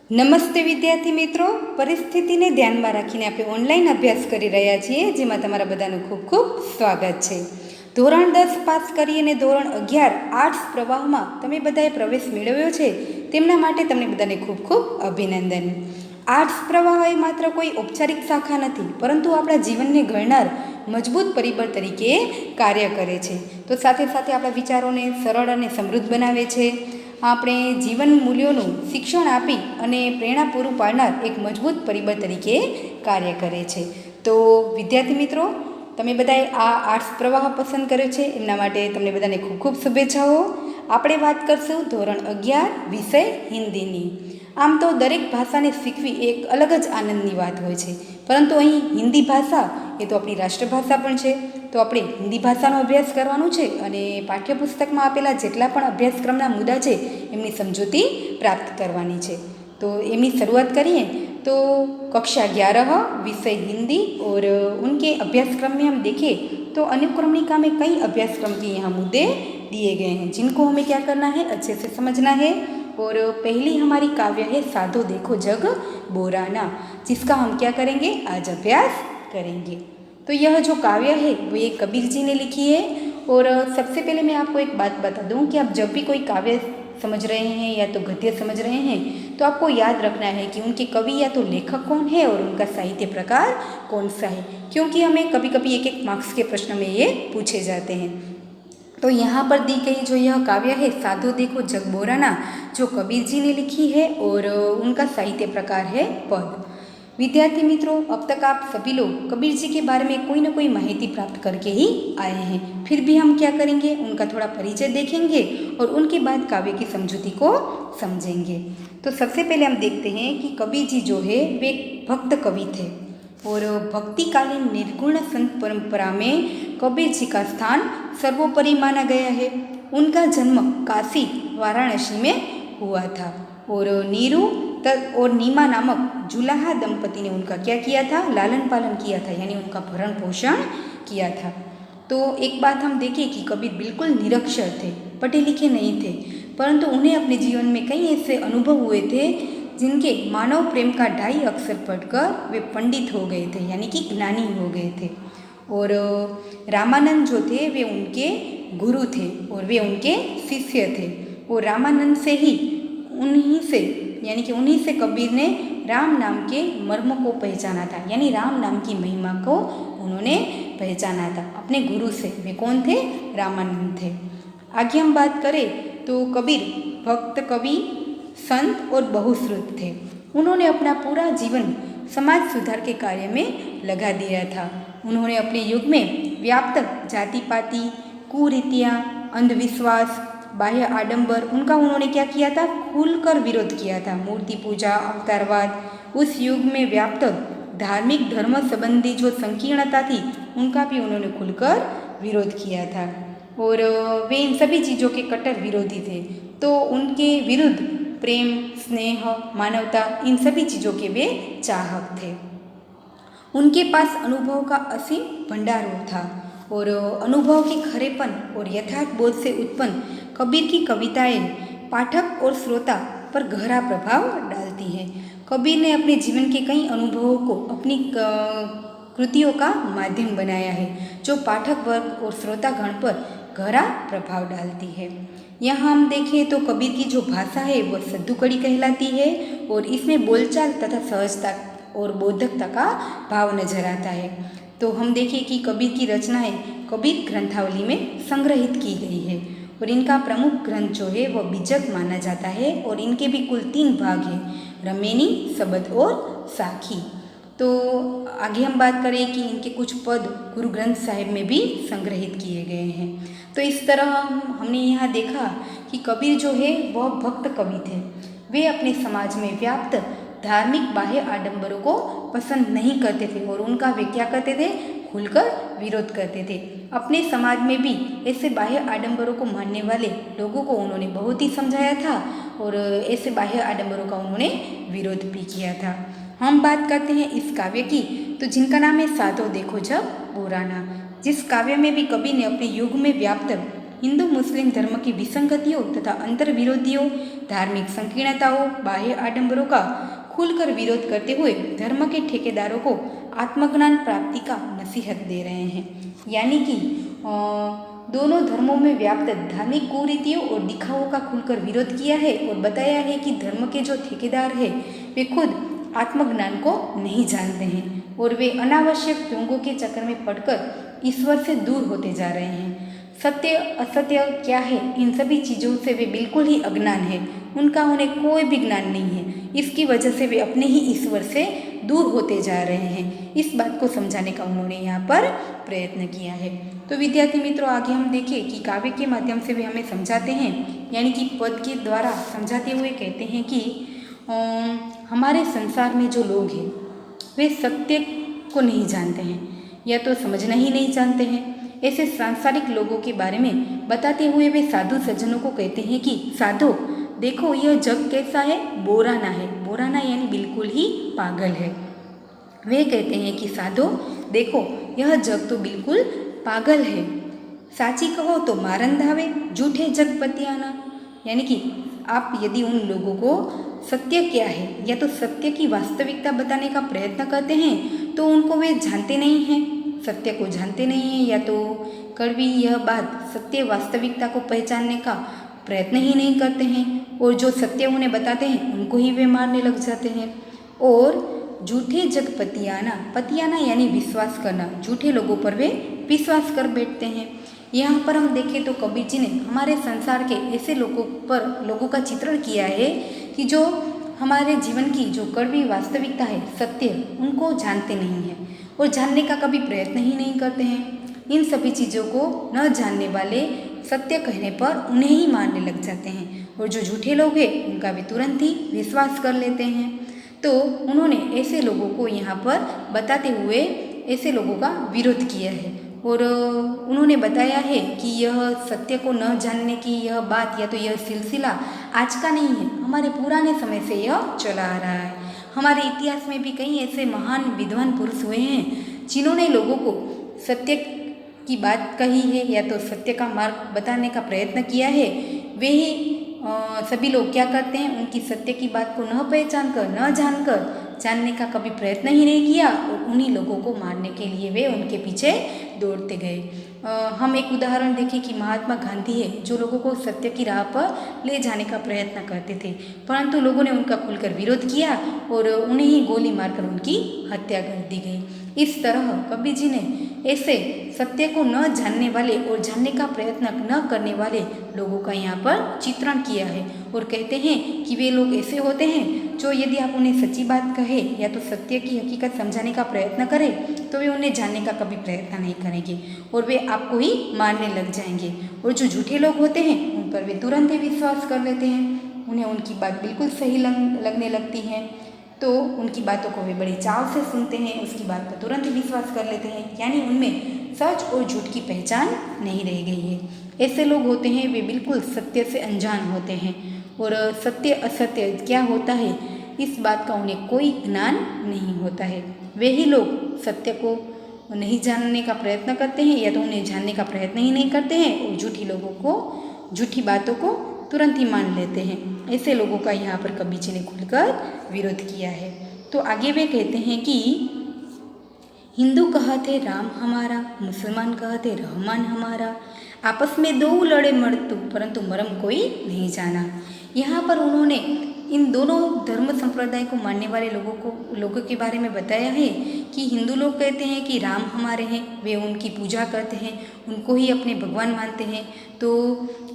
નમસ્તે વિદ્યાર્થી મિત્રો, પરિસ્થિતિને ધ્યાનમાં રાખીને આપણે ઓનલાઈન અભ્યાસ કરી રહ્યા છીએ, જેમાં તમારા બધાનું ખૂબ ખૂબ સ્વાગત છે. ધોરણ 10 પાસ કરી અને ધોરણ 11 આર્ટ્સ પ્રવાહમાં તમે બધાએ પ્રવેશ મેળવ્યો છે, તેમના માટે તમને બધાને ખૂબ ખૂબ અભિનંદન. આર્ટ્સ પ્રવાહ એ માત્ર કોઈ ઔપચારિક શાખા નથી, પરંતુ આપણા જીવનને ઘડનાર મજબૂત પરિબળ તરીકે કાર્ય કરે છે. તો સાથે સાથે આપણા વિચારોને સરળ અને સમૃદ્ધ બનાવે છે. આપણે જીવન મૂલ્યોનું શિક્ષણ આપી અને પ્રેરણા પૂરું પાડનાર એક મજબૂત પરિબળ તરીકે કાર્ય કરે છે. તો વિદ્યાર્થી મિત્રો, તમે બધાએ આ આર્ટ્સ પ્રવાહ પસંદ કર્યો છે, એમના માટે તમને બધાને ખૂબ ખૂબ શુભેચ્છાઓ. આપણે વાત કરશું ધોરણ 11 વિષય હિન્દીની. આમ તો દરેક ભાષાને શીખવી એક અલગ જ આનંદની વાત હોય છે, પરંતુ અહીં હિન્દી ભાષા એ તો આપણી રાષ્ટ્રભાષા પણ છે. તો આપણે હિન્દી ભાષાનો અભ્યાસ કરવાનો છે અને પાઠ્યપુસ્તકમાં આપેલા જેટલા પણ અભ્યાસક્રમના મુદ્દા છે એમની સમજૂતી પ્રાપ્ત કરવાની છે. तो एमनी शुरुआत करिए तो कक्षा 11 विषय हिंदी और उनके अभ्यासक्रम में हम देखें तो अनुक्रमणिका में कई अभ्यासक्रम के यहाँ मुद्दे दिए गए हैं, जिनको हमें क्या करना है, अच्छे से समझना है. और पहली हमारी काव्य है साधो देखो जग बोराना, जिसका हम क्या करेंगे, आज अभ्यास करेंगे. तो यह जो काव्य है वो ये कबीर जी ने लिखी है. और सबसे पहले मैं आपको एक बात बता दूं कि आप जब भी कोई काव्य समझ रहे हैं या तो गद्य समझ रहे हैं, तो आपको याद रखना है कि उनके कवि या तो लेखक कौन है और उनका साहित्य प्रकार कौन सा है, क्योंकि हमें कभी कभी एक एक मार्क्स के प्रश्न में ये पूछे जाते हैं. तो यहाँ पर दी गई जो यह काव्य है साधो देखो जग बोराना, जो कबीर जी ने लिखी है और उनका साहित्य प्रकार है पद. विद्यार्थी मित्रों, अब तक आप सभी लोग कबीर जी के बारे में कोई ना कोई माहिती प्राप्त करके ही आए हैं. फिर भी हम क्या करेंगे, उनका थोड़ा परिचय देखेंगे और उनके बाद काव्य की समझूती को समझेंगे. तो सबसे पहले हम देखते हैं कि कबीर जी जो है वे भक्त कवि थे और भक्तिकालीन निर्गुण संत परंपरा में कबीर जी का स्थान सर्वोपरि माना गया है. उनका जन्म काशी वाराणसी में हुआ था और नीरू और नीमा नामक जुलाहा दंपति ने उनका क्या किया था, लालन पालन किया था, यानी उनका भरण पोषण किया था. तो एक बात हम देखें कि कबीर बिल्कुल निरक्षर थे, पढ़े लिखे नहीं थे, परंतु उन्हें अपने जीवन में कई ऐसे अनुभव हुए थे जिनके मानव प्रेम का 2.5 अक्षर पढ़कर वे पंडित हो गए थे, यानी कि ज्ञानी हो गए थे. और रामानंद जो थे वे उनके गुरु थे और वे उनके शिष्य थे. और रामानंद से ही उन्हीं से कबीर ने राम नाम के मर्म को पहचाना था, यानी राम नाम की महिमा को उन्होंने पहचाना था अपने गुरु से. वे कौन थे, रामानंद थे. आगे हम बात करें तो कबीर भक्त कवि संत और बहुश्रुत थे. उन्होंने अपना पूरा जीवन समाज सुधार के कार्य में लगा दिया था. उन्होंने अपने युग में व्याप्त जाति पाति, कुरीतियाँ, अंधविश्वास, बाह्य आडंबर, उनका उन्होंने क्या किया था, खुलकर विरोध किया था. मूर्ति पूजा, अवतारवाद, उस युग में व्याप्त धार्मिक धर्म संबंधी जो संकीर्णता थी उनका भी उन्होंने खुलकर विरोध किया था. और वे इन सभी चीज़ों के कट्टर विरोधी थे. तो उनके विरुद्ध प्रेम, स्नेह, मानवता, इन सभी चीज़ों के वे चाहक थे. उनके पास अनुभव का असीम भंडार था और अनुभव के खरेपन और यथार्थ बोध से उत्पन्न कबीर की कविताएं पाठक और श्रोता पर गहरा प्रभाव डालती हैं. कबीर ने अपने जीवन के कई अनुभवों को अपनी कृतियों का माध्यम बनाया है, जो पाठक वर्ग और श्रोतागण पर गहरा प्रभाव डालती है. यहाँ हम देखें तो कबीर की जो भाषा है वह सद्दुकड़ी कहलाती है और इसमें बोलचाल तथा सहजता और बोधकता का भाव नजर आता है. तो हम देखें कि कबीर की रचनाएं कबीर ग्रंथावली में संग्रहित की गई है और इनका प्रमुख ग्रंथ जो है वह बीजक माना जाता है और इनके भी कुल 3 भाग हैं, रमेनी, सबद और साखी. तो आगे हम बात करें कि इनके कुछ पद गुरु ग्रंथ साहिब में भी संग्रहित किए गए हैं. तो इस तरह हमने यहाँ देखा कि कबीर जो है वह भक्त कवि थे. वे अपने समाज में व्याप्त धार्मिक बाह्य आडंबरों को पसंद नहीं करते थे और उनका वे क्या करते थे, खुलकर विरोध करते थे. अपने समाज में भी ऐसे बाह्य आडंबरों को मानने वाले लोगों को उन्होंने बहुत ही समझाया था और ऐसे बाह्य आडंबरों का उन्होंने विरोध भी किया था. हम बात करते हैं इस काव्य की, तो जिनका नाम है साधो देखो जग बोराना. जिस काव्य में भी कबीर ने अपने युग में व्याप्त हिंदू मुस्लिम धर्म की विसंगतियों तथा अंतर विरोधियों, धार्मिक संकीर्णताओं, बाह्य आडंबरों का खुलकर विरोध करते हुए धर्म के ठेकेदारों को आत्मज्ञान प्राप्ति का नसीहत दे रहे हैं। यानी कि दोनों धर्मों में व्याप्त धार्मिक कुरीतियों और दिखावों का खुलकर विरोध किया है और बताया है कि धर्म के जो ठेकेदार हैं वे खुद आत्मज्ञान को नहीं जानते हैं और वे अनावश्यक ढोंगों के चक्कर में पड़कर ईश्वर से दूर होते जा रहे हैं। सत्य असत्य क्या है, इन सभी चीज़ों से वे बिल्कुल ही अज्ञान है, उनका उन्हें कोई भी ज्ञान नहीं है। इसकी वजह से वे अपने ही ईश्वर से दूर होते जा रहे हैं। इस बात को समझाने का उन्होंने यहाँ पर प्रयत्न किया है। तो विद्यार्थी मित्रों, आगे हम देखें कि काव्य के माध्यम से वे हमें समझाते हैं, यानी कि पद के द्वारा समझाते हुए कहते हैं कि हमारे संसार में जो लोग हैं वे सत्य को नहीं जानते हैं या तो समझना ही नहीं जानते हैं। ऐसे सांसारिक लोगों के बारे में बताते हुए वे साधु सज्जनों को कहते हैं कि साधो देखो, यह जग कैसा है, बोराना है। बोराना यानी बिल्कुल ही पागल है। वे कहते हैं कि साधो देखो, यह जग तो बिल्कुल पागल है। साची कहो तो मारन धावे, झूठे जग पतियाना। यानी कि आप यदि उन लोगों को सत्य क्या है या तो सत्य की वास्तविकता बताने का प्रयत्न करते हैं तो उनको वे जानते नहीं हैं, सत्य को जानते नहीं हैं, या तो कड़वी यह बात सत्य वास्तविकता को पहचानने का प्रयत्न ही नहीं करते हैं और जो सत्य उन्हें बताते हैं उनको ही वे मारने लग जाते हैं। और झूठे जग पतियाना, पतियाना यानी विश्वास करना, झूठे लोगों पर वे विश्वास कर बैठते हैं। यहाँ पर हम देखें तो कबीर जी ने हमारे संसार के ऐसे लोगों का चित्रण किया है कि जो हमारे जीवन की जो कड़वी वास्तविकता है, सत्य, उनको जानते नहीं हैं और जानने का कभी प्रयत्न ही नहीं करते हैं। इन सभी चीज़ों को न जानने वाले सत्य कहने पर उन्हें ही मारने लग जाते हैं और जो झूठे लोग हैं उनका भी तुरंत ही विश्वास कर लेते हैं। तो उन्होंने ऐसे लोगों को यहाँ पर बताते हुए ऐसे लोगों का विरोध किया है और उन्होंने बताया है कि यह सत्य को न जानने की यह बात या तो यह सिलसिला आज का नहीं है, हमारे पुराने समय से यह चला आ रहा है। हमारे इतिहास में भी कई ऐसे महान विद्वान पुरुष हुए हैं जिन्होंने लोगों को सत्य की बात कही है या तो सत्य का मार्ग बताने का प्रयत्न किया है। वे ही सभी लोग क्या करते हैं, उनकी सत्य की बात को न पहचान कर, न जानकर, जानने का कभी प्रयत्न ही नहीं किया और उन्हीं लोगों को मारने के लिए वे उनके पीछे दौड़ते गए। हम एक उदाहरण देखें कि महात्मा गांधी है जो लोगों को सत्य की राह पर ले जाने का प्रयत्न करते थे, परंतु लोगों ने उनका खुलकर विरोध किया और उन्हें ही गोली मारकर उनकी हत्या कर दी गई। इस तरह कबीर जी ने ऐसे सत्य को न जानने वाले और जानने का प्रयत्न न करने वाले लोगों का यहाँ पर चित्रण किया है और कहते हैं कि वे लोग ऐसे होते हैं जो यदि आप उन्हें सच्ची बात कहें या तो सत्य की हकीकत समझाने का प्रयत्न करें तो वे उन्हें जानने का कभी प्रयत्न नहीं करेंगे और वे आपको ही मारने लग जाएंगे। और जो झूठे लोग होते हैं उन पर वे तुरंत ही विश्वास कर लेते हैं, उन्हें उनकी बात बिल्कुल सही लगने लगती है तो उनकी बातों को वे बड़े चाव से सुनते हैं, उसकी बात पर तुरंत ही विश्वास कर लेते हैं। यानी उनमें सच और झूठ की पहचान नहीं रह गई है। ऐसे लोग होते हैं वे बिल्कुल सत्य से अनजान होते हैं और सत्य असत्य क्या होता है इस बात का उन्हें कोई ज्ञान नहीं होता है। वे ही लोग सत्य को नहीं जानने का प्रयत्न करते हैं या तो उन्हें जानने का प्रयत्न ही नहीं करते हैं और झूठी बातों को तुरंत ही मान लेते हैं। ऐसे लोगों का यहाँ पर कबीर जी ने खुलकर विरोध किया है। तो आगे वे कहते हैं कि हिंदू कहते राम हमारा, मुसलमान कहते रहमान हमारा, आपस में दो लड़े मरतु परंतु मरम कोई नहीं जाना। यहाँ पर उन्होंने इन दोनों धर्म संप्रदाय को मानने वाले लोगों के बारे में बताया है कि हिंदू लोग कहते हैं कि राम हमारे हैं, वे उनकी पूजा करते हैं, उनको ही अपने भगवान मानते हैं। तो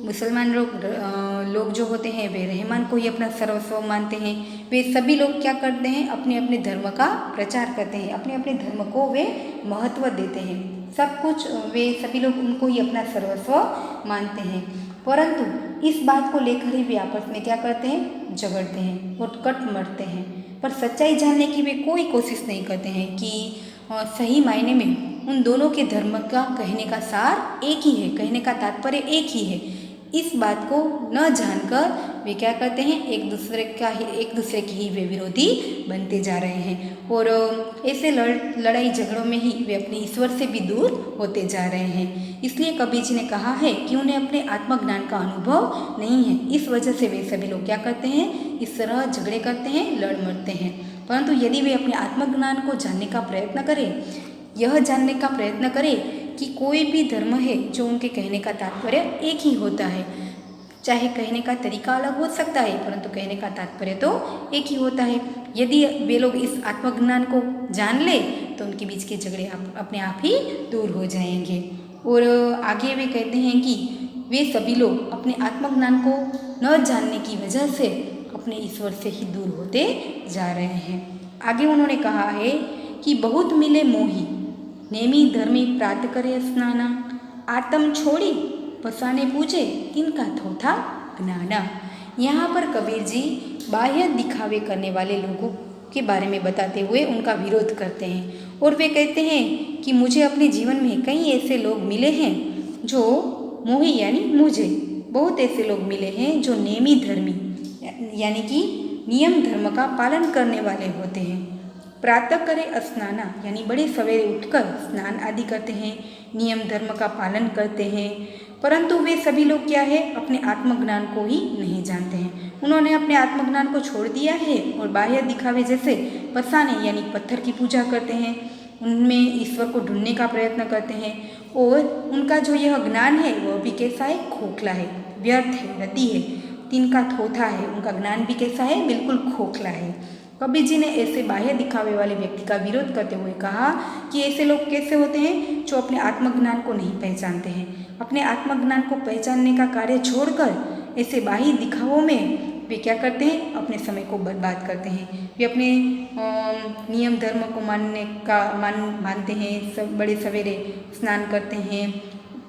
मुसलमान लोग जो होते हैं वे रहमान को ही अपना सर्वस्व मानते हैं। वे सभी लोग क्या करते हैं, अपने अपने धर्म का प्रचार करते हैं, अपने अपने धर्म को वे महत्व देते हैं, सब कुछ वे सभी लोग उनको ही अपना सर्वस्व मानते हैं। परंतु इस बात को लेकर ही वे आपस में क्या करते हैं, झगड़ते हैं और कट मरते हैं। पर सच्चाई जानने की वे कोई कोशिश नहीं करते हैं कि सही मायने में उन दोनों के धर्म का कहने का सार एक ही है, कहने का तात्पर्य एक ही है। इस बात को न जानकर वे क्या करते हैं, एक दूसरे के ही वे विरोधी बनते जा रहे हैं और ऐसे लड़ाई झगड़ों में ही वे अपने ईश्वर से भी दूर होते जा रहे हैं। इसलिए कबीर जी ने कहा है कि उन्हें अपने आत्मज्ञान का अनुभव नहीं है। इस वजह से वे सभी लोग क्या करते हैं, इस तरह झगड़े करते हैं, लड़ मरते हैं। परंतु यदि वे अपने आत्मज्ञान को जानने का प्रयत्न करें, यह जानने का प्रयत्न करें कि कोई भी धर्म है जो उनके कहने का तात्पर्य एक ही होता है, चाहे कहने का तरीका अलग हो सकता है परंतु कहने का तात्पर्य तो एक ही होता है। यदि वे लोग इस आत्मज्ञान को जान ले तो उनके बीच के झगड़े अपने आप ही दूर हो जाएंगे। और आगे वे कहते हैं कि वे सभी लोग अपने आत्मज्ञान को न जानने की वजह से अपने ईश्वर से ही दूर होते जा रहे हैं। आगे उन्होंने कहा है कि बहुत मिले मोही, नेमी धर्मी प्रात करे स्नाना, आत्म छोड़ी पसाने पूजे, तिनका थोथा ज्ञाना। यहाँ पर कबीर जी बाह्य दिखावे करने वाले लोगों के बारे में बताते हुए उनका विरोध करते हैं और वे कहते हैं कि मुझे अपने जीवन में कई ऐसे लोग मिले हैं जो मोही यानी मुझे बहुत ऐसे लोग मिले हैं जो नेमी धर्मी यानी कि नियम धर्म का पालन करने वाले होते हैं। प्रातः करे स्नाना यानी बड़े सवेरे उठकर स्नान आदि करते हैं, नियम धर्म का पालन करते हैं, परंतु वे सभी लोग क्या है, अपने आत्मज्ञान को ही नहीं जानते हैं। उन्होंने अपने आत्मज्ञान को छोड़ दिया है और बाह्य दिखावे जैसे पसाने यानी पत्थर की पूजा करते हैं, उनमें ईश्वर को ढूंढने का प्रयत्न करते हैं और उनका जो यह ज्ञान है वह भी कैसा है, खोखला है, व्यर्थ है, रति है, तिनका थोथा है। उनका ज्ञान भी कैसा है, बिल्कुल खोखला है। कबीर जी ने ऐसे बाह्य दिखावे वाले व्यक्ति का विरोध करते हुए कहा कि ऐसे लोग कैसे होते हैं जो अपने आत्मज्ञान को नहीं पहचानते हैं। अपने आत्मज्ञान को पहचानने का कार्य छोड़कर ऐसे बाह्य दिखावों में वे क्या करते हैं, अपने समय को बर्बाद करते हैं। वे अपने नियम धर्म को मानते हैं, सब बड़े सवेरे स्नान करते हैं,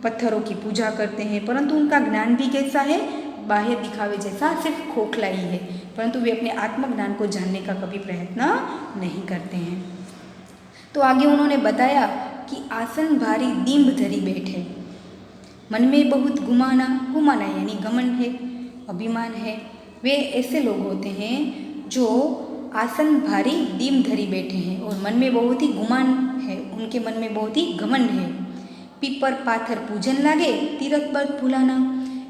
पत्थरों की पूजा करते हैं, परंतु उनका ज्ञान भी कैसा है, बाह्य दिखावे जैसा, सिर्फ खोखला ही है, परंतु वे अपने आत्मज्ञान को जानने का कभी प्रयत्न नहीं करते हैं। तो आगे उन्होंने बताया कि आसन भारी दीम्भ धरी बैठे, मन में बहुत गुमाना यानी घमंड है, अभिमान है। वे ऐसे लोग होते हैं जो आसन भारी दीम्भ धरी बैठे हैं और मन में बहुत ही गुमान है, उनके मन में बहुत ही घमंड है। पीपर पाथर पूजन लागे, तीरथ पर फुलाना।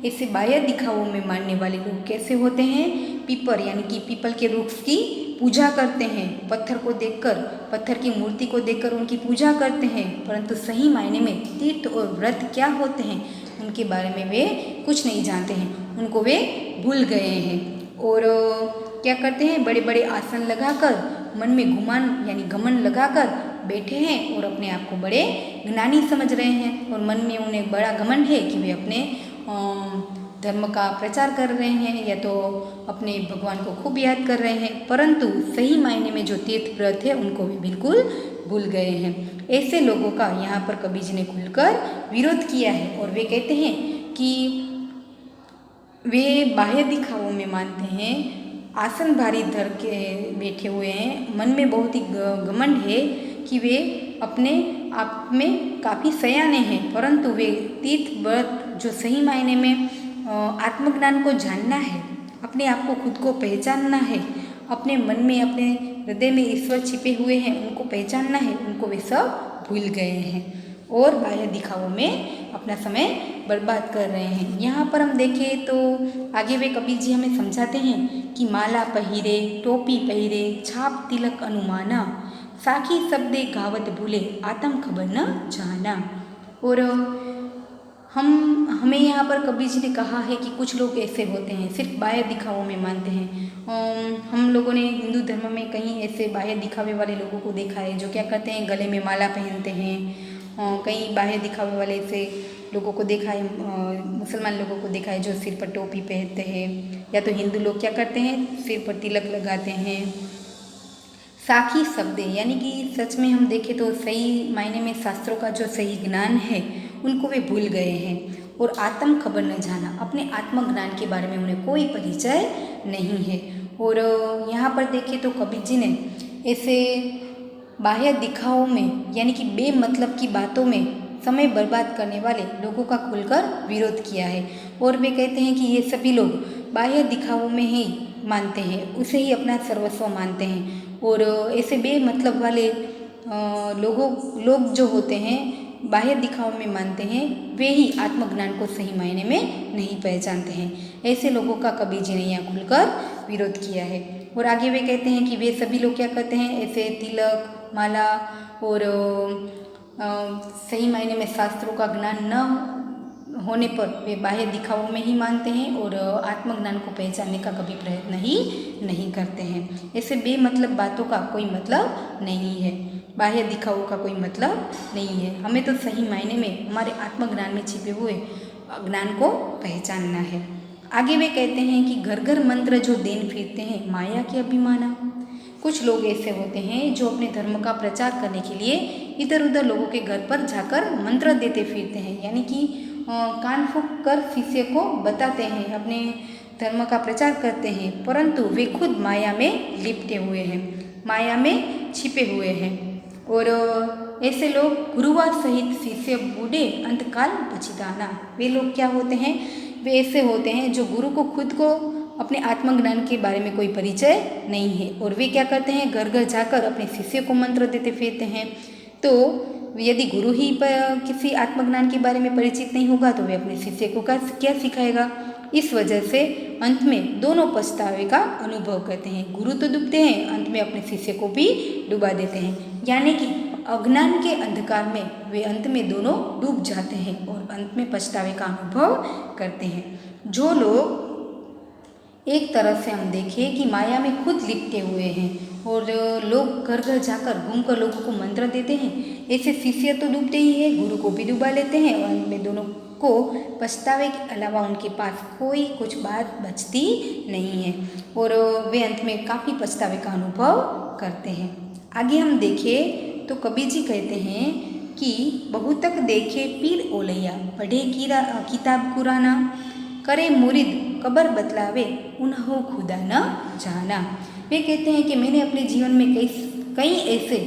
ऐसे बाह्य दिखावों में मानने वाले लोग कैसे होते हैं, पीपर यानी कि पीपल के वृक्ष की पूजा करते हैं, पत्थर को देखकर, पत्थर की मूर्ति को देखकर उनकी पूजा करते हैं, परंतु सही मायने में तीर्थ और व्रत क्या होते हैं उनके बारे में वे कुछ नहीं जानते हैं, उनको वे भूल गए हैं। और क्या करते हैं, बड़े बड़े आसन लगाकर मन में गुमान यानी घमंड लगाकर बैठे हैं और अपने आप को बड़े ज्ञानी समझ रहे हैं और मन में उन्हें बड़ा घमंड है कि वे अपने धर्म का प्रचार कर रहे हैं या तो अपने भगवान को खूब याद कर रहे हैं, परंतु सही मायने में जो तीर्थ व्रत है उनको भी बिल्कुल भूल गए हैं। ऐसे लोगों का यहाँ पर कबीर जी ने खुलकर विरोध किया है और वे कहते हैं कि वे बाह्य दिखावों में मानते हैं, आसन भारी धर के बैठे हुए हैं, मन में बहुत ही घमंड है कि वे अपने आप में काफ़ी सयाने हैं, परंतु वे तीर्थ व्रत जो सही मायने में आत्मज्ञान को जानना है, अपने आप को खुद को पहचानना है, अपने मन में अपने हृदय में ईश्वर छिपे हुए हैं उनको पहचानना है, उनको वे सब भूल गए हैं और बाह्य दिखावों में अपना समय बर्बाद कर रहे हैं। यहाँ पर हम देखें तो आगे वे कबीर जी हमें समझाते हैं कि माला पहिरे, टोपी पहिरे, छाप तिलक अनुमाना, साखी शब्दे गावत भूले, आत्म खबर न जाना। और हमें यहाँ पर कबीर जी ने कहा है कि कुछ लोग ऐसे होते हैं सिर्फ बाह्य दिखावों में मानते हैं। हम लोगों ने हिंदू धर्म में कहीं ऐसे बाह्य दिखावे वाले लोगों को देखा है जो क्या करते हैं, गले में माला पहनते हैं। कई बाह्य दिखावे वाले ऐसे लोगों को देखा है, मुसलमान लोगों को देखा है जो सिर पर टोपी पहनते हैं, या तो हिंदू लोग क्या करते हैं, सिर पर तिलक लगाते हैं। साखी शब्द यानी कि सच में हम देखें तो सही मायने में शास्त्रों का जो सही ज्ञान है उनको वे भूल गए हैं और आत्म खबर न जाना, अपने आत्मज्ञान के बारे में उन्हें कोई परिचय नहीं है। और यहाँ पर देखें तो कबीर जी ने ऐसे बाह्य दिखावों में यानी कि बेमतलब की बातों में समय बर्बाद करने वाले लोगों का खुलकर विरोध किया है और वे कहते हैं कि ये सभी लोग बाह्य दिखावों में ही मानते हैं, उसे ही अपना सर्वस्व मानते हैं। और ऐसे बेमतलब वाले लोग जो होते हैं बाह्य दिखावों में मानते हैं, वे ही आत्मज्ञान को सही मायने में नहीं पहचानते हैं। ऐसे लोगों का कबीर जी ने यहाँ खुलकर विरोध किया है। और आगे वे कहते हैं कि वे सभी लोग क्या करते हैं, ऐसे तिलक माला और सही मायने में शास्त्रों का ज्ञान न होने पर वे बाह्य दिखावों में ही मानते हैं और आत्मज्ञान को पहचानने का कभी प्रयत्न ही नहीं करते हैं। ऐसे बेमतलब बातों का कोई मतलब नहीं है, बाह्य दिखावों का कोई मतलब नहीं है। हमें तो सही मायने में हमारे आत्मज्ञान में छिपे हुए ज्ञान को पहचानना है। आगे वे कहते हैं कि घर घर मंत्र जो देन फिरते हैं माया के अभिमाना। कुछ लोग ऐसे होते हैं जो अपने धर्म का प्रचार करने के लिए इधर उधर लोगों के घर पर जाकर मंत्र देते फिरते हैं, यानी कि कान फूंक कर शिष्य को बताते हैं, अपने धर्म का प्रचार करते हैं, परंतु वे खुद माया में लिपटे हुए हैं, माया में छिपे हुए हैं। और ऐसे लोग गुरुवा सहित शिष्य बूढ़े अंतकाल बचिदाना। वे लोग क्या होते हैं, वे ऐसे होते हैं जो गुरु को खुद को अपने आत्मज्ञान के बारे में कोई परिचय नहीं है और वे क्या करते हैं, घर घर जाकर अपने शिष्य को मंत्र देते फिरते हैं। तो यदि गुरु ही किसी आत्मज्ञान के बारे में परिचित नहीं होगा तो वे अपने शिष्य को क्या सिखाएगा। इस वजह से अंत में दोनों पछतावे का अनुभव करते हैं। गुरु तो डूबते हैं, अंत में अपने शिष्य को भी डुबा देते हैं, यानी कि अज्ञान के अंधकार में वे अंत में दोनों डूब जाते हैं और अंत में पछतावे का अनुभव करते हैं। जो लोग एक तरह से हम देखें कि माया में खुद लिपटे हुए हैं और लोग घर घर जाकर घूमकर लोगों को मंत्र देते हैं, ऐसे शिष्य तो डूबते ही हैं, गुरु को भी डुबा लेते हैं और अंत में दोनों को पछतावे के अलावा उनके पास कोई कुछ बात बचती नहीं है और वे अंत में काफ़ी पछतावे का अनुभव करते हैं। आगे हम देखें तो कबीर जी कहते हैं कि बहुतक देखे पीर ओलैया, पढ़े किताब कुराना, करे मुरीद कबर बतलावे उन्हों खुदा न जाना। वे कहते हैं कि मैंने अपने जीवन में कई ऐसे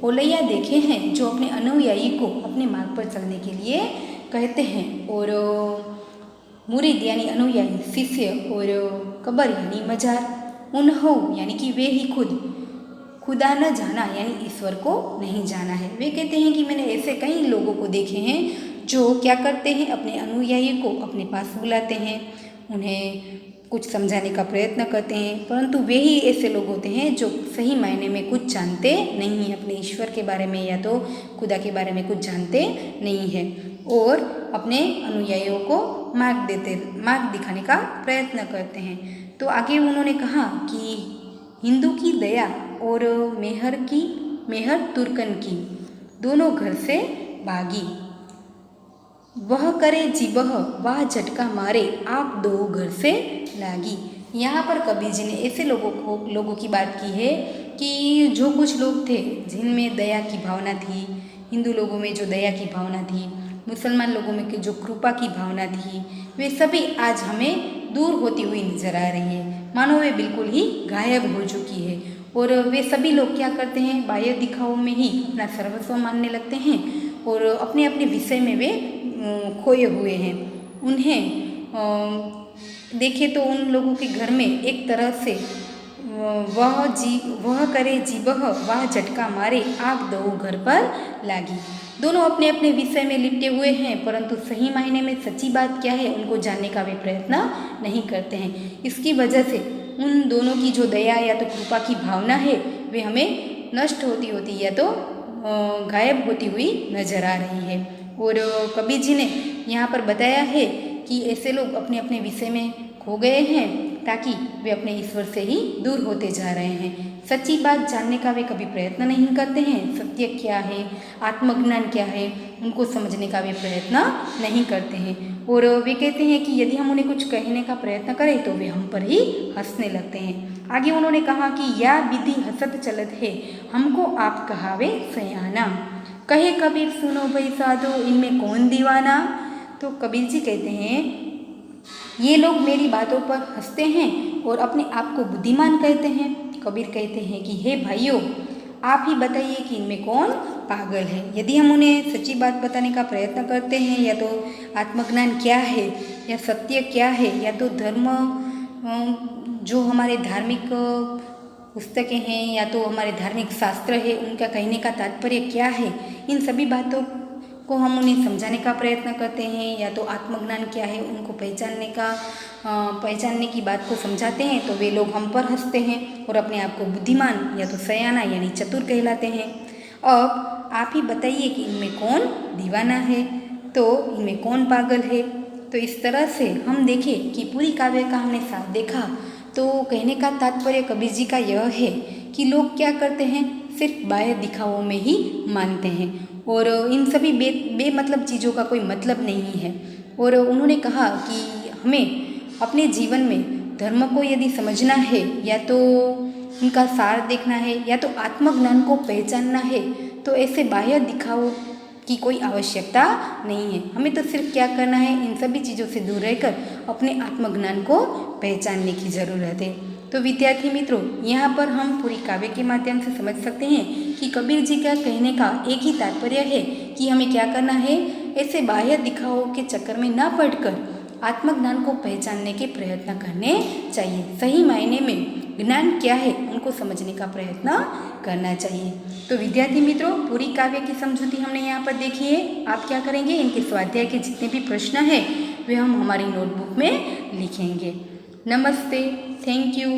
ओलैया देखे हैं जो अपने अनुयायी को अपने मार्ग पर चलने के लिए कहते हैं और मुरीद यानी अनुयायी शिष्य और कबर यानी मजार, उन्हों यानी कि वे ही खुदा न जाना यानी ईश्वर को नहीं जाना है। वे कहते हैं कि मैंने ऐसे कई लोगों को देखे हैं जो क्या करते हैं, अपने अनुयायी को अपने पास बुलाते हैं, उन्हें कुछ समझाने का प्रयत्न करते हैं, परंतु वे ही ऐसे लोग होते हैं जो सही मायने में कुछ जानते नहीं हैं, अपने ईश्वर के बारे में या तो खुदा के बारे में कुछ जानते नहीं हैं और अपने अनुयायियों को मार्ग दिखाने का प्रयत्न करते हैं। तो आगे उन्होंने कहा कि हिंदू की दया और मेहर तुर्कन की, दोनों घर से भागी, वह करे जिबह वह झटका मारे आग दो घर से लागी। यहाँ पर कबीर जी ने ऐसे लोगों की बात की है कि जो कुछ लोग थे जिनमें दया की भावना थी, हिंदू लोगों में जो दया की भावना थी, मुसलमान लोगों में जो कृपा की भावना थी, वे सभी आज हमें दूर होती हुई नजर आ रही है, मानो वे बिल्कुल ही गायब हो चुकी है। और वे सभी लोग क्या करते हैं, बाह्य दिखावों में ही अपना सर्वस्व मानने लगते हैं और अपने अपने विषय में वे खोए हुए हैं। उन्हें देखें तो उन लोगों के घर में एक तरह से वह करे जीबह वह झटका मारे आग दो घर पर लागी। दोनों अपने अपने विषय में लिपटे हुए हैं, परंतु सही मायने में सच्ची बात क्या है उनको जानने का वे प्रयत्न नहीं करते हैं। इसकी वजह से उन दोनों की जो दया या तो कृपा की भावना है वे हमें नष्ट होती या तो गायब होती हुई नजर आ रही है। और कबीर जी ने यहाँ पर बताया है कि ऐसे लोग अपने अपने विषय में खो गए हैं ताकि वे अपने ईश्वर से ही दूर होते जा रहे हैं। सच्ची बात जानने का वे कभी प्रयत्न नहीं करते हैं। सत्य क्या है, आत्मज्ञान क्या है, उनको समझने का वे प्रयत्न नहीं करते हैं। और वे कहते हैं कि यदि हम उन्हें कुछ कहने का प्रयत्न करें तो वे हम पर ही हंसने लगते हैं। आगे उन्होंने कहा कि या विधि हसत चलत है हमको आप कहावे सयाना, कहे कबीर सुनो भाई साधो इनमें कौन दीवाना। तो कबीर जी कहते हैं ये लोग मेरी बातों पर हंसते हैं और अपने आप को बुद्धिमान कहते हैं। कबीर कहते हैं कि हे भाइयों, आप ही बताइए कि इनमें कौन पागल है। यदि हम उन्हें सच्ची बात बताने का प्रयत्न करते हैं या तो आत्मज्ञान क्या है या सत्य क्या है या तो धर्म जो हमारे धार्मिक पुस्तकें हैं या तो हमारे धार्मिक शास्त्र है, उनका कहने का तात्पर्य क्या है, इन सभी बातों को हम उन्हें समझाने का प्रयत्न करते हैं, या तो आत्मज्ञान क्या है उनको पहचानने की बात को समझाते हैं, तो वे लोग हम पर हंसते हैं और अपने आप को बुद्धिमान या तो सयाना यानी चतुर कहलाते हैं। अब आप ही बताइए कि इनमें कौन दीवाना है, तो इनमें कौन पागल है। तो इस तरह से हम देखें कि पूरी काव्य का हमने साथ देखा, तो कहने का तात्पर्य कबीर जी का यह है कि लोग क्या करते हैं, सिर्फ बाह्य दिखावों में ही मानते हैं और इन सभी बेमतलब चीज़ों का कोई मतलब नहीं है। और उन्होंने कहा कि हमें अपने जीवन में धर्म को यदि समझना है या तो उनका सार देखना है या तो आत्मज्ञान को पहचानना है, तो ऐसे बाह्य दिखावों की कोई आवश्यकता नहीं है। हमें तो सिर्फ क्या करना है, इन सभी चीज़ों से दूर रहकर अपने आत्मज्ञान को पहचानने की ज़रूरत है। तो विद्यार्थी मित्रों, यहाँ पर हम पूरी काव्य के माध्यम से समझ सकते हैं कि कबीर जी का कहने का एक ही तात्पर्य है कि हमें क्या करना है, ऐसे बाह्य दिखावों के चक्कर में ना पड़कर आत्मज्ञान को पहचानने के प्रयत्न करने चाहिए। सही मायने में ज्ञान क्या है उनको समझने का प्रयत्न करना चाहिए। तो विद्यार्थी मित्रों, पूरी काव्य की समझूती हमने यहाँ पर देखी है। आप क्या करेंगे, इनके स्वाध्याय के जितने भी प्रश्न हैं वे हम हमारी नोटबुक में लिखेंगे। नमस्ते, थैंक यू।